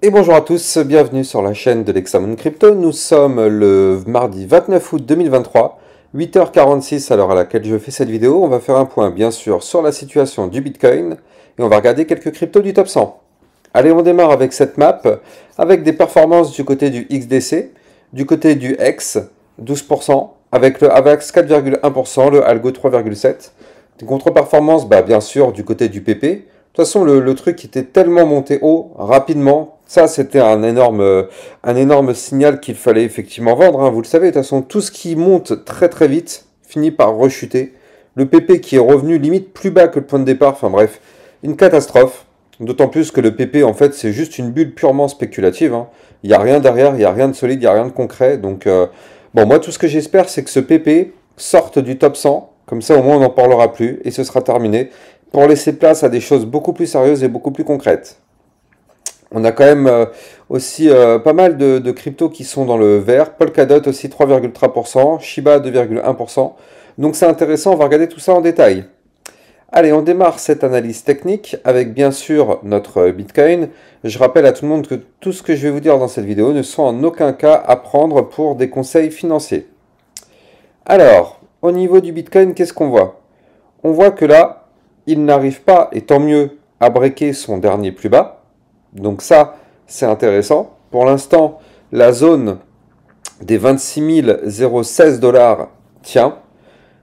Et bonjour à tous, bienvenue sur la chaîne de l'Hexamone Crypto. Nous sommes le mardi 29 août 2023, 8h46 à l'heure à laquelle je fais cette vidéo. On va faire un point bien sûr sur la situation du Bitcoin et on va regarder quelques cryptos du top 100. Allez, on démarre avec cette map, avec des performances du côté du XDC, du côté du X, 12%, avec le AVAX 4,1%, le Algo 3,7%. Des contre-performances, bien sûr, du côté du PP. De toute façon, le truc était tellement monté haut, rapidement. Ça, c'était un énorme signal qu'il fallait effectivement vendre, hein. Vous le savez, de toute façon, tout ce qui monte très très vite finit par rechuter. Le PP qui est revenu limite plus bas que le point de départ. Enfin bref, une catastrophe. D'autant plus que le PP, en fait, c'est juste une bulle purement spéculative, hein. Il n'y a rien derrière, il n'y a rien de solide, il n'y a rien de concret. Donc, bon, moi, tout ce que j'espère, c'est que ce PP sorte du top 100. Comme ça, au moins, on n'en parlera plus et ce sera terminé. Pour laisser place à des choses beaucoup plus sérieuses et beaucoup plus concrètes. On a quand même aussi pas mal de cryptos qui sont dans le vert. Polkadot aussi 3,3%, Shiba 2,1%. Donc c'est intéressant, on va regarder tout ça en détail. Allez, on démarre cette analyse technique avec bien sûr notre Bitcoin. Je rappelle à tout le monde que tout ce que je vais vous dire dans cette vidéo ne sont en aucun cas à prendre pour des conseils financiers. Alors, au niveau du Bitcoin, qu'est-ce qu'on voit? On voit que là, il n'arrive pas, et tant mieux, à breaker son dernier plus bas. Donc ça, c'est intéressant. Pour l'instant, la zone des 26 016 $ tient.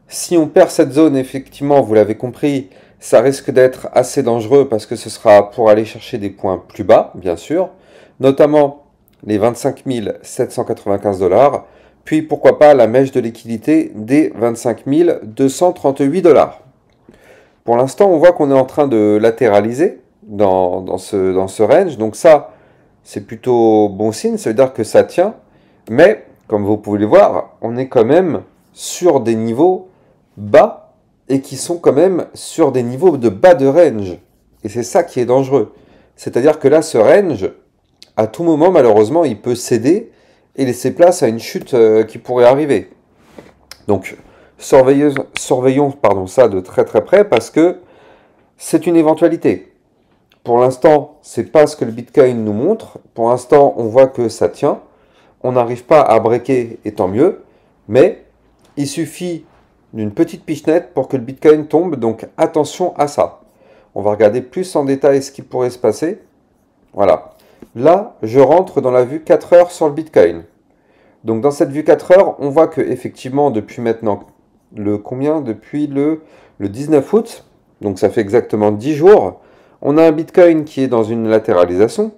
Si on perd cette zone, effectivement, vous l'avez compris, ça risque d'être assez dangereux parce que ce sera pour aller chercher des points plus bas, bien sûr, notamment les 25 795 $, puis pourquoi pas la mèche de liquidité des 25 238 $. Pour l'instant, on voit qu'on est en train de latéraliser dans ce range, donc ça, c'est plutôt bon signe, ça veut dire que ça tient, mais comme vous pouvez le voir, on est quand même sur des niveaux bas et qui sont quand même sur des niveaux de bas de range. Et c'est ça qui est dangereux. C'est-à-dire que là, ce range, à tout moment, malheureusement, il peut céder et laisser place à une chute qui pourrait arriver. Donc, surveillons ça de très très près parce que c'est une éventualité. Pour l'instant, c'est pas ce que le Bitcoin nous montre. Pour l'instant, on voit que ça tient. On n'arrive pas à breaker, et tant mieux. Mais il suffit d'une petite pichenette pour que le Bitcoin tombe. Donc attention à ça. On va regarder plus en détail ce qui pourrait se passer. Voilà. Là, je rentre dans la vue 4 heures sur le Bitcoin. Donc dans cette vue 4 heures, on voit que effectivement depuis maintenant, depuis le 19 août, donc ça fait exactement 10 jours, on a un Bitcoin qui est dans une latéralisation,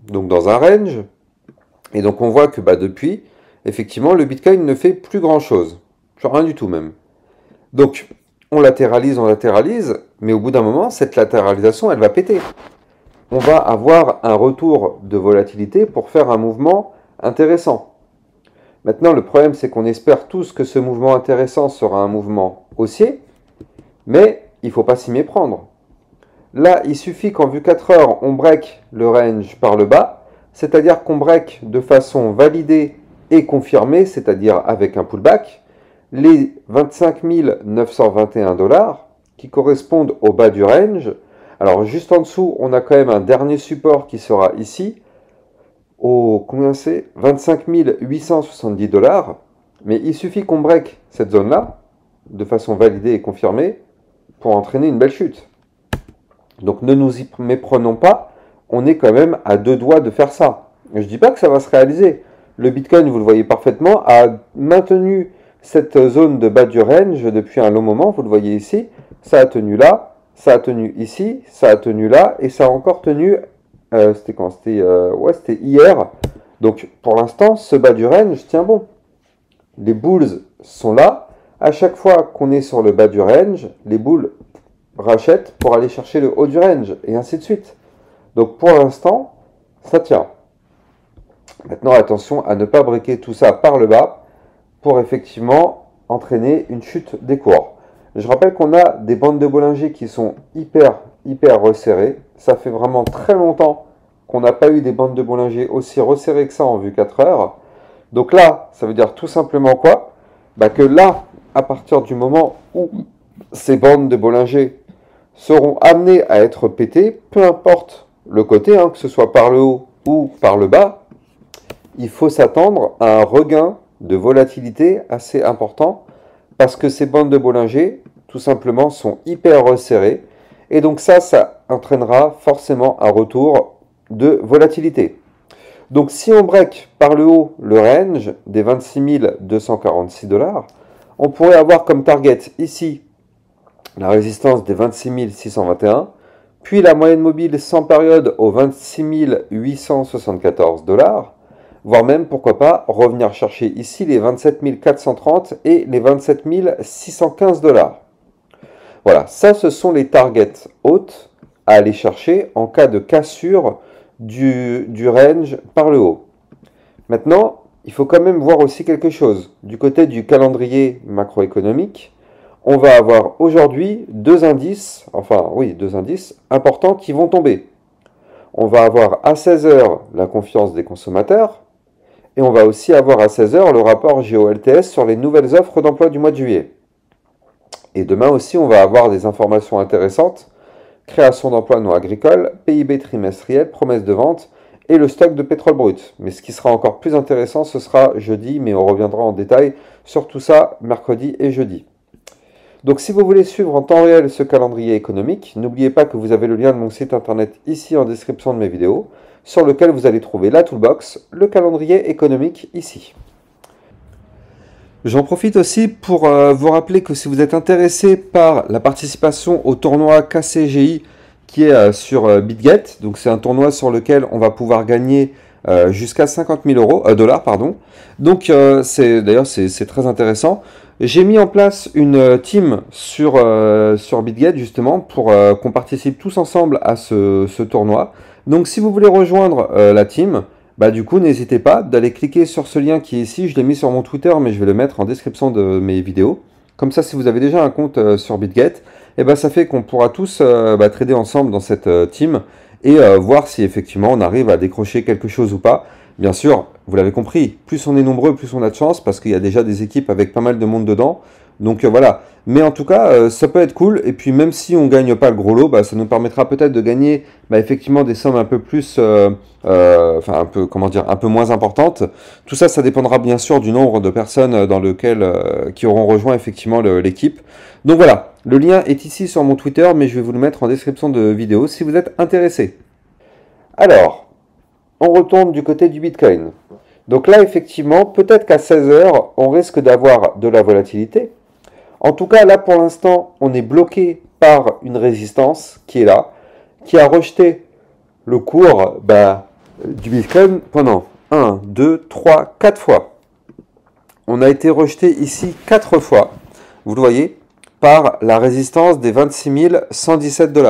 donc dans un range. Et donc on voit que depuis, effectivement, le Bitcoin ne fait plus grand-chose. Plus rien du tout même. Donc on latéralise, mais au bout d'un moment, cette latéralisation, elle va péter. On va avoir un retour de volatilité pour faire un mouvement intéressant. Maintenant, le problème, c'est qu'on espère tous que ce mouvement intéressant sera un mouvement haussier, mais il ne faut pas s'y méprendre. Là, il suffit qu'en vue 4 heures, on break le range par le bas, c'est-à-dire qu'on break de façon validée et confirmée, c'est-à-dire avec un pullback, les 25 921 $, qui correspondent au bas du range. Alors, juste en dessous, on a quand même un dernier support qui sera ici, combien c'est 25 870 $, mais il suffit qu'on break cette zone-là, de façon validée et confirmée, pour entraîner une belle chute. Donc ne nous y méprenons pas, on est quand même à 2 doigts de faire ça. Je ne dis pas que ça va se réaliser. Le Bitcoin, vous le voyez parfaitement, a maintenu cette zone de bas du range depuis un long moment, vous le voyez ici. Ça a tenu là, ça a tenu ici, ça a tenu là, et ça a encore tenu, c'était quand? C'était hier. Donc pour l'instant, ce bas du range tient bon. Les bulls sont là. À chaque fois qu'on est sur le bas du range, les bulls rachètent pour aller chercher le haut du range, et ainsi de suite. Donc pour l'instant, ça tient. Maintenant, attention à ne pas breaker tout ça par le bas pour effectivement entraîner une chute des cours. Je rappelle qu'on a des bandes de Bollinger qui sont hyper resserrées. Ça fait vraiment très longtemps qu'on n'a pas eu des bandes de Bollinger aussi resserrées que ça en vue 4 heures. Donc là, ça veut dire tout simplement quoi? Que là, à partir du moment où ces bandes de Bollinger seront amenées à être pétées, peu importe le côté, que ce soit par le haut, ou par le bas, il faut s'attendre à un regain de volatilité assez important parce que ces bandes de Bollinger, tout simplement, sont hyper resserrées. Et donc ça entraînera forcément un retour de volatilité. Donc si on break par le haut le range des 26 246 $, on pourrait avoir comme target ici la résistance des 26 621, puis la moyenne mobile sans période aux 26 874 $, voire même, pourquoi pas, revenir chercher ici les 27 430 et les 27 615 $. Voilà, ça ce sont les targets hautes à aller chercher en cas de cassure du range par le haut. Maintenant, il faut quand même voir aussi quelque chose. Du côté du calendrier macroéconomique, on va avoir aujourd'hui deux indices importants qui vont tomber. On va avoir à 16 h la confiance des consommateurs et on va aussi avoir à 16 h le rapport GOLTS sur les nouvelles offres d'emploi du mois de juillet. Et demain aussi, on va avoir des informations intéressantes. Création d'emplois non agricoles, PIB trimestriel, promesses de vente et le stock de pétrole brut. Mais ce qui sera encore plus intéressant, ce sera jeudi, mais on reviendra en détail sur tout ça mercredi et jeudi. Donc si vous voulez suivre en temps réel ce calendrier économique, n'oubliez pas que vous avez le lien de mon site internet ici en description de mes vidéos, sur lequel vous allez trouver la toolbox, le calendrier économique ici. J'en profite aussi pour vous rappeler que si vous êtes intéressé par la participation au tournoi KCGI qui est sur BitGet, donc c'est un tournoi sur lequel on va pouvoir gagner jusqu'à 50 000 dollars, pardon. Donc d'ailleurs c'est très intéressant. J'ai mis en place une team sur BitGet justement pour qu'on participe tous ensemble à ce tournoi. Donc si vous voulez rejoindre la team, bah du coup, n'hésitez pas d'aller cliquer sur ce lien qui est ici. Je l'ai mis sur mon Twitter, mais je vais le mettre en description de mes vidéos. Comme ça, si vous avez déjà un compte sur BitGet, et bah, ça fait qu'on pourra tous trader ensemble dans cette team et voir si effectivement on arrive à décrocher quelque chose ou pas. Bien sûr, vous l'avez compris, plus on est nombreux, plus on a de chance parce qu'il y a déjà des équipes avec pas mal de monde dedans. Donc voilà. Mais en tout cas, ça peut être cool. Et puis même si on gagne pas le gros lot, ça nous permettra peut-être de gagner effectivement des sommes un peu plus, un peu moins importantes. Tout ça, ça dépendra bien sûr du nombre de personnes qui auront rejoint effectivement l'équipe. Donc voilà, le lien est ici sur mon Twitter, mais je vais vous le mettre en description de vidéo si vous êtes intéressé. Alors, on retourne du côté du Bitcoin. Donc là, effectivement, peut-être qu'à 16 h, on risque d'avoir de la volatilité. En tout cas, là, pour l'instant, on est bloqué par une résistance qui est là, qui a rejeté le cours du Bitcoin pendant 1, 2, 3, 4 fois. On a été rejeté ici 4 fois, vous le voyez, par la résistance des 26 117 $.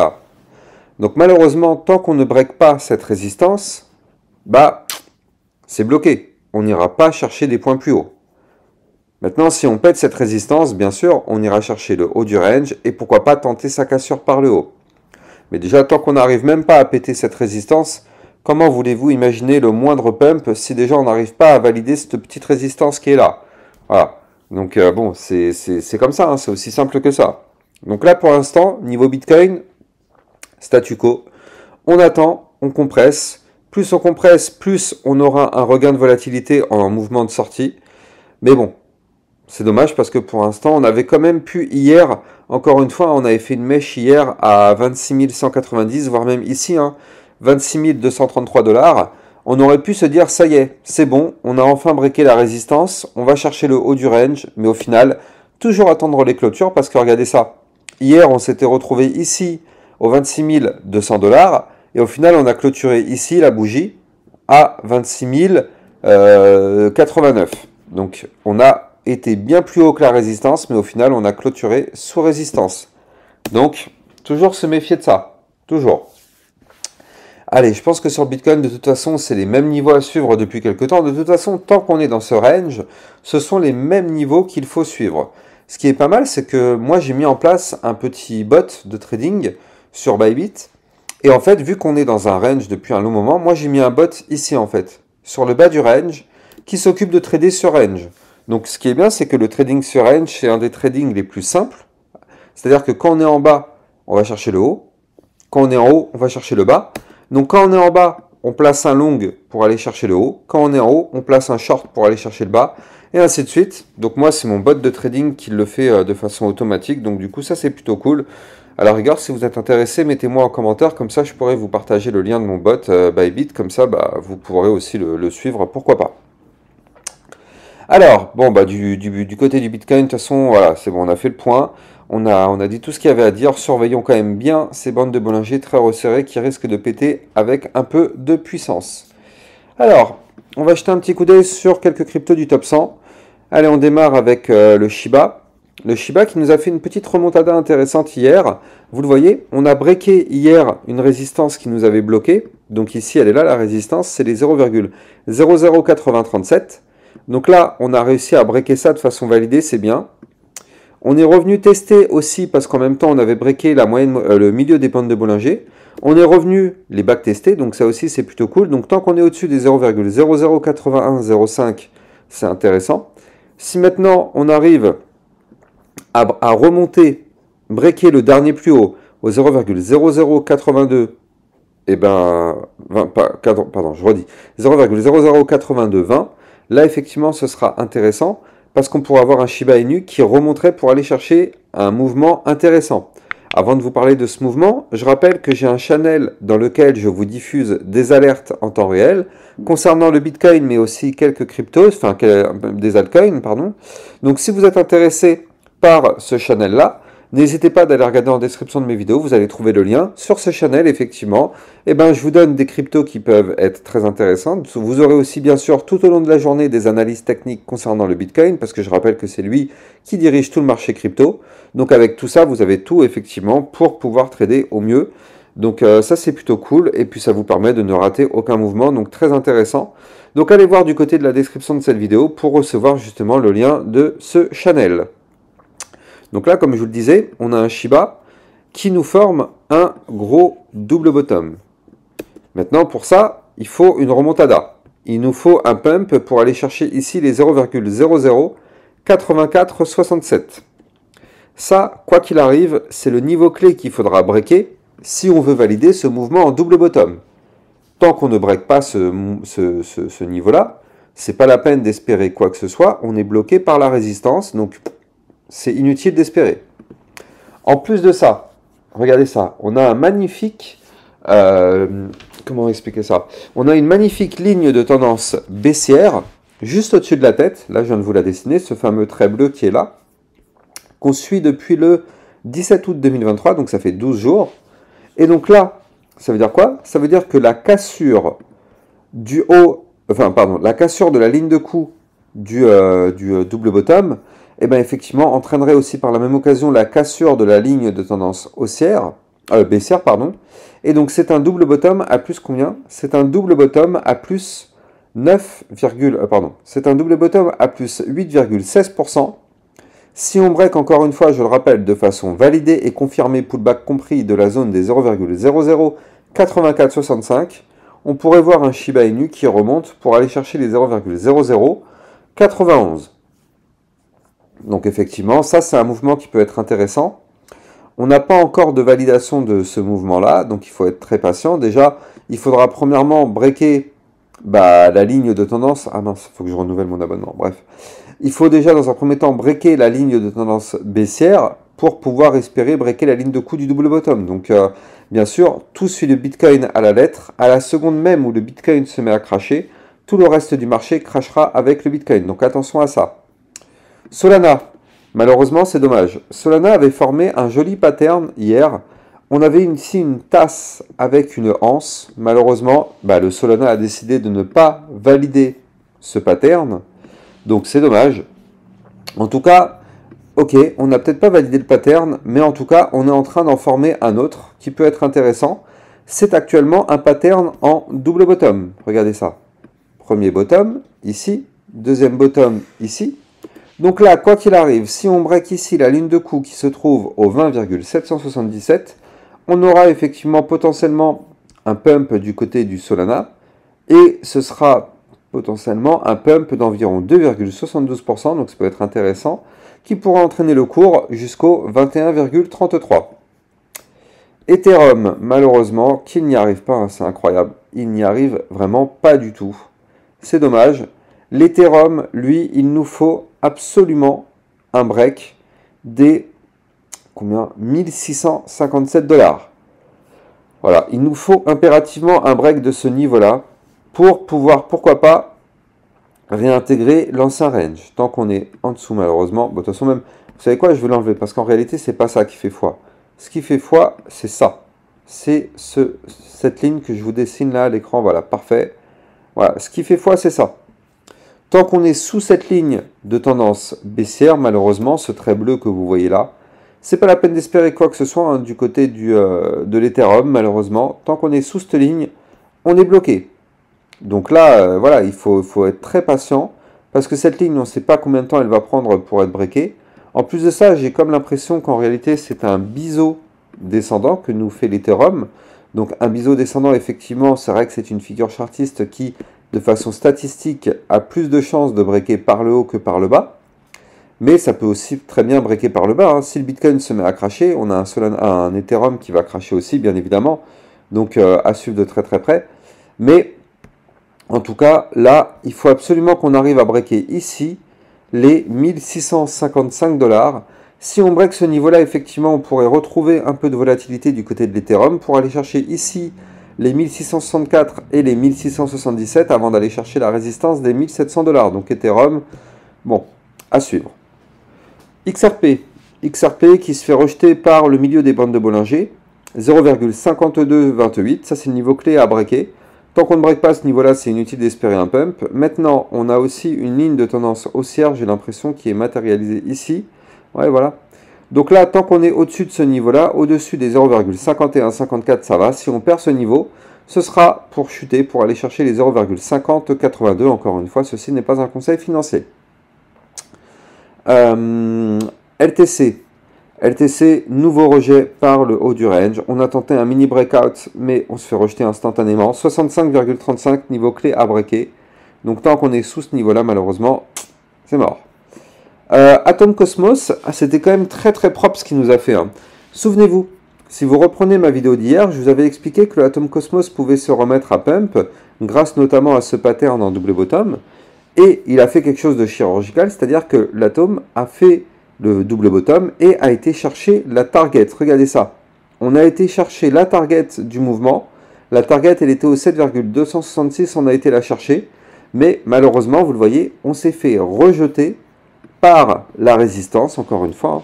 Donc malheureusement, tant qu'on ne break pas cette résistance, c'est bloqué. On n'ira pas chercher des points plus hauts. Maintenant, si on pète cette résistance, bien sûr, on ira chercher le haut du range et pourquoi pas tenter sa cassure par le haut. Mais déjà, tant qu'on n'arrive même pas à péter cette résistance, comment voulez-vous imaginer le moindre pump si déjà on n'arrive pas à valider cette petite résistance qui est là? Voilà. Donc bon, c'est comme ça, hein, c'est aussi simple que ça. Donc là, pour l'instant, niveau Bitcoin, statu quo. On attend, on compresse. Plus on compresse, plus on aura un regain de volatilité en mouvement de sortie. Mais bon, c'est dommage parce que pour l'instant, on avait quand même pu hier, encore une fois, on avait fait une mèche hier à 26 190, voire même ici, 26 233 $. On aurait pu se dire, ça y est, c'est bon, on a enfin breaké la résistance, on va chercher le haut du range, mais au final, toujours attendre les clôtures parce que regardez ça. Hier, on s'était retrouvé ici aux 26 200 $, et au final, on a clôturé ici la bougie à 26 089. Donc, on a été bien plus haut que la résistance, mais au final, on a clôturé sous résistance. Donc, toujours se méfier de ça. Toujours. Allez, je pense que sur le Bitcoin, de toute façon, c'est les mêmes niveaux à suivre depuis quelques temps. De toute façon, tant qu'on est dans ce range, ce sont les mêmes niveaux qu'il faut suivre. Ce qui est pas mal, c'est que moi, j'ai mis en place un petit bot de trading sur Bybit. Et en fait, vu qu'on est dans un range depuis un long moment, moi, j'ai mis un bot ici, en fait, sur le bas du range, qui s'occupe de trader sur range. Donc, ce qui est bien, c'est que le trading sur range, c'est un des tradings les plus simples. C'est-à-dire que quand on est en bas, on va chercher le haut. Quand on est en haut, on va chercher le bas. Donc, quand on est en bas, on place un long pour aller chercher le haut. Quand on est en haut, on place un short pour aller chercher le bas. Et ainsi de suite. Donc moi, c'est mon bot de trading qui le fait de façon automatique. Donc du coup, ça, c'est plutôt cool. À la rigueur, si vous êtes intéressé, mettez-moi en commentaire. Comme ça, je pourrais vous partager le lien de mon bot Bybit. Comme ça, vous pourrez aussi le suivre. Pourquoi pas. Alors, bon, du côté du Bitcoin, de toute façon, voilà, c'est bon, on a fait le point. On a dit tout ce qu'il y avait à dire. Surveillons quand même bien ces bandes de Bollinger très resserrées qui risquent de péter avec un peu de puissance. Alors, on va jeter un petit coup d'œil sur quelques cryptos du top 100. Allez, on démarre avec le Shiba. Le Shiba qui nous a fait une petite remontada intéressante hier. Vous le voyez, on a breaké hier une résistance qui nous avait bloqué. Donc ici, elle est là, la résistance, c'est les 0,008037. Donc là, on a réussi à breaker ça de façon validée, c'est bien. On est revenu tester aussi, parce qu'en même temps, on avait breaké la moyenne, le milieu des bandes de Bollinger. On est revenu les backtester, donc ça aussi, c'est plutôt cool. Donc tant qu'on est au-dessus des 0,008105, c'est intéressant. Si maintenant, on arrive à remonter, breaker le dernier plus haut au 0,0082, et ben, pardon, je redis, 0,008220, là, effectivement, ce sera intéressant parce qu'on pourra avoir un Shiba Inu qui remonterait pour aller chercher un mouvement intéressant. Avant de vous parler de ce mouvement, je rappelle que j'ai un channel dans lequel je vous diffuse des alertes en temps réel concernant le Bitcoin, mais aussi quelques cryptos, enfin des altcoins, pardon. Donc, si vous êtes intéressé par ce channel-là, n'hésitez pas d'aller regarder en description de mes vidéos, vous allez trouver le lien sur ce channel, effectivement. Je vous donne des cryptos qui peuvent être très intéressantes. Vous aurez aussi, bien sûr, tout au long de la journée, des analyses techniques concernant le Bitcoin, parce que je rappelle que c'est lui qui dirige tout le marché crypto. Donc, avec tout ça, vous avez tout, effectivement, pour pouvoir trader au mieux. Donc, ça, c'est plutôt cool. Et puis, ça vous permet de ne rater aucun mouvement. Donc, très intéressant. Donc, allez voir du côté de la description de cette vidéo pour recevoir, justement, le lien de ce channel. Donc là, comme je vous le disais, on a un Shiba qui nous forme un gros double bottom. Maintenant, pour ça, il faut une remontada. Il nous faut un pump pour aller chercher ici les 0,008467. Ça, quoi qu'il arrive, c'est le niveau clé qu'il faudra breaker si on veut valider ce mouvement en double bottom. Tant qu'on ne break pas ce niveau-là, c'est pas la peine d'espérer quoi que ce soit. On est bloqué par la résistance, donc c'est inutile d'espérer. En plus de ça, regardez ça, on a un magnifique... comment expliquer ça? On a une magnifique ligne de tendance baissière, juste au-dessus de la tête. Là, je viens de vous la dessiner, ce fameux trait bleu qui est là, qu'on suit depuis le 17 août 2023, donc ça fait 12 jours. Et donc là, ça veut dire quoi? Ça veut dire que la cassure du haut, la cassure de la ligne de coup du double bottom, effectivement, entraînerait aussi par la même occasion la cassure de la ligne de tendance baissière, pardon. Et donc, c'est un double bottom à plus combien? C'est un double bottom à plus 8,16%. Si on break, encore une fois, je le rappelle, de façon validée et confirmée, pullback compris de la zone des 0,008465, on pourrait voir un Shiba Inu qui remonte pour aller chercher les 0,0091. Donc effectivement, ça c'est un mouvement qui peut être intéressant. On n'a pas encore de validation de ce mouvement-là, donc il faut être très patient. Déjà, il faudra premièrement breaker la ligne de tendance. Ah mince, il faut que je renouvelle mon abonnement. Bref, il faut déjà dans un premier temps breaker la ligne de tendance baissière pour pouvoir espérer breaker la ligne de coup du double bottom. Donc bien sûr, tout suit le Bitcoin à la lettre. À la seconde même où le Bitcoin se met à cracher, tout le reste du marché crachera avec le Bitcoin. Donc attention à ça. Solana, malheureusement c'est dommage. Solana avait formé un joli pattern hier. On avait ici une tasse avec une anse. Malheureusement, le Solana a décidé de ne pas valider ce pattern. Donc c'est dommage. En tout cas, ok, on n'a peut-être pas validé le pattern, mais en tout cas, on est en train d'en former un autre qui peut être intéressant. C'est actuellement un pattern en double bottom. Regardez ça. Premier bottom, ici. Deuxième bottom, ici. Donc là, quoi qu'il arrive, si on break ici la ligne de coup qui se trouve au 20,777, on aura effectivement potentiellement un pump du côté du Solana et ce sera potentiellement un pump d'environ 2,72%, donc ça peut être intéressant, qui pourra entraîner le cours jusqu'au 21,33. Ethereum, malheureusement, qu'il n'y arrive pas, hein, c'est incroyable. il n'y arrive vraiment pas du tout. C'est dommage. L'Ethereum, lui, il nous faut absolument un break des combien 1657 $. Voilà, il nous faut impérativement un break de ce niveau-là pour pouvoir, pourquoi pas, réintégrer l'ancien range. Tant qu'on est en dessous, malheureusement. Bon, de toute façon, même, vous savez quoi, je vais l'enlever parce qu'en réalité, c'est pas ça qui fait foi. Ce qui fait foi, c'est ça. C'est cette ligne que je vous dessine là à l'écran. Voilà, parfait. Voilà, ce qui fait foi, c'est ça. Tant qu'on est sous cette ligne de tendance baissière, malheureusement, ce trait bleu que vous voyez là, c'est pas la peine d'espérer quoi que ce soit hein, du côté de l'Ethereum, malheureusement. Tant qu'on est sous cette ligne, on est bloqué. Donc là, voilà, il faut être très patient, parce que cette ligne, on ne sait pas combien de temps elle va prendre pour être breakée. En plus de ça, j'ai comme l'impression qu'en réalité, c'est un biseau descendant que nous fait l'Ethereum. Donc un biseau descendant, effectivement, c'est vrai que c'est une figure chartiste qui, de façon statistique, a plus de chances de breaker par le haut que par le bas. Mais ça peut aussi très bien breaker par le bas. Hein. Si le Bitcoin se met à cracher, on a un Ethereum qui va cracher aussi, bien évidemment. Donc à suivre de très très près. Mais en tout cas, là, il faut absolument qu'on arrive à breaker ici les 1655 $. Si on break ce niveau-là, effectivement, on pourrait retrouver un peu de volatilité du côté de l'Ethereum pour aller chercher ici les 1664 et les 1677 avant d'aller chercher la résistance des 1700 $. Donc Ethereum, bon, à suivre. XRP qui se fait rejeter par le milieu des bandes de Bollinger, 0,5228, ça c'est le niveau clé à breaker. Tant qu'on ne break pas ce niveau-là, c'est inutile d'espérer un pump. Maintenant, on a aussi une ligne de tendance haussière, j'ai l'impression, qui est matérialisée ici. Ouais, voilà. Donc là, tant qu'on est au-dessus de ce niveau-là, au-dessus des 0,5154, ça va. Si on perd ce niveau, ce sera pour chuter, pour aller chercher les 0,5082. Encore une fois, ceci n'est pas un conseil financier. LTC. LTC, nouveau rejet par le haut du range. On a tenté un mini breakout, mais on se fait rejeter instantanément. 65,35 niveau clé à breaker. Donc tant qu'on est sous ce niveau-là, malheureusement, c'est mort. Atom Cosmos, c'était quand même très très propre ce qu'il nous a fait. Hein. Souvenez-vous, si vous reprenez ma vidéo d'hier, je vous avais expliqué que le Atom Cosmos pouvait se remettre à pump, grâce notamment à ce pattern en double bottom. Et il a fait quelque chose de chirurgical, c'est-à-dire que l'Atom a fait le double bottom et a été chercher la target. Regardez ça. On a été chercher la target du mouvement. La target, elle était au 7,266, on a été la chercher. Mais malheureusement, vous le voyez, on s'est fait rejeter par la résistance, encore une fois,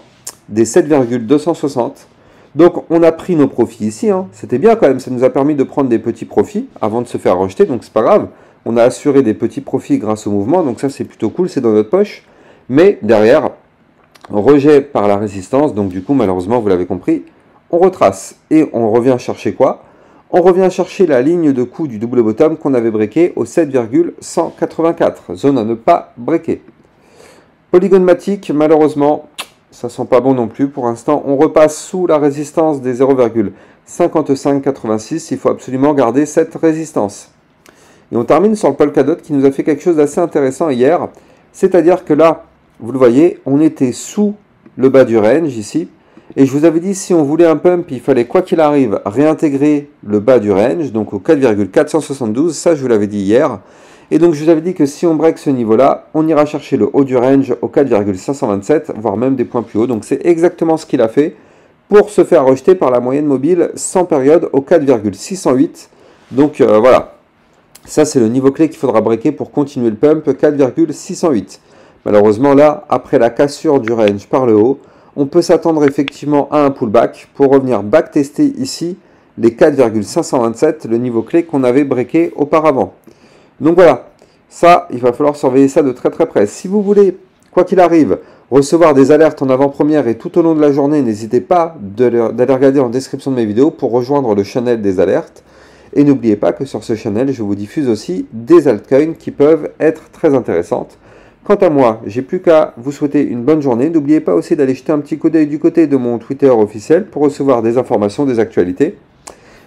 des 7,260. Donc on a pris nos profits ici. Hein. C'était bien quand même, ça nous a permis de prendre des petits profits avant de se faire rejeter, donc c'est pas grave. On a assuré des petits profits grâce au mouvement, donc ça c'est plutôt cool, c'est dans notre poche. Mais derrière, rejet par la résistance, donc du coup malheureusement vous l'avez compris, on retrace et on revient chercher quoi? On revient chercher la ligne de coup du double bottom qu'on avait breaké au 7,184, zone à ne pas breaker. Polygon Matic, malheureusement, ça sent pas bon non plus. Pour l'instant, on repasse sous la résistance des 0,5586. Il faut absolument garder cette résistance. Et on termine sur le Polkadot qui nous a fait quelque chose d'assez intéressant hier. C'est-à-dire que là, vous le voyez, on était sous le bas du range ici. Et je vous avais dit, si on voulait un pump, il fallait quoi qu'il arrive réintégrer le bas du range, donc au 4,472. Ça, je vous l'avais dit hier. Et donc, je vous avais dit que si on break ce niveau-là, on ira chercher le haut du range au 4,527, voire même des points plus hauts. Donc, c'est exactement ce qu'il a fait pour se faire rejeter par la moyenne mobile sans période au 4,608. Donc, voilà. Ça, c'est le niveau clé qu'il faudra breaker pour continuer le pump, 4,608. Malheureusement, là, après la cassure du range par le haut, on peut s'attendre effectivement à un pullback pour revenir backtester ici les 4,527, le niveau clé qu'on avait breaké auparavant. Donc voilà, ça, il va falloir surveiller ça de très très près. Si vous voulez, quoi qu'il arrive, recevoir des alertes en avant-première et tout au long de la journée, n'hésitez pas d'aller regarder en description de mes vidéos pour rejoindre le channel des alertes. Et n'oubliez pas que sur ce channel, je vous diffuse aussi des altcoins qui peuvent être très intéressantes. Quant à moi, j'ai plus qu'à vous souhaiter une bonne journée. N'oubliez pas aussi d'aller jeter un petit coup d'œil du côté de mon Twitter officiel pour recevoir des informations, des actualités.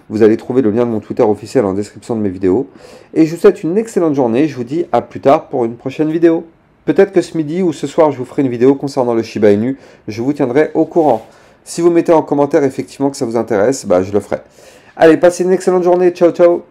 Vous allez trouver le lien de mon Twitter officiel en description de mes vidéos. Et je vous souhaite une excellente journée. Je vous dis à plus tard pour une prochaine vidéo. Peut-être que ce midi ou ce soir, je vous ferai une vidéo concernant le Shiba Inu. Je vous tiendrai au courant. Si vous mettez en commentaire effectivement que ça vous intéresse, bah, je le ferai. Allez, passez une excellente journée. Ciao, ciao.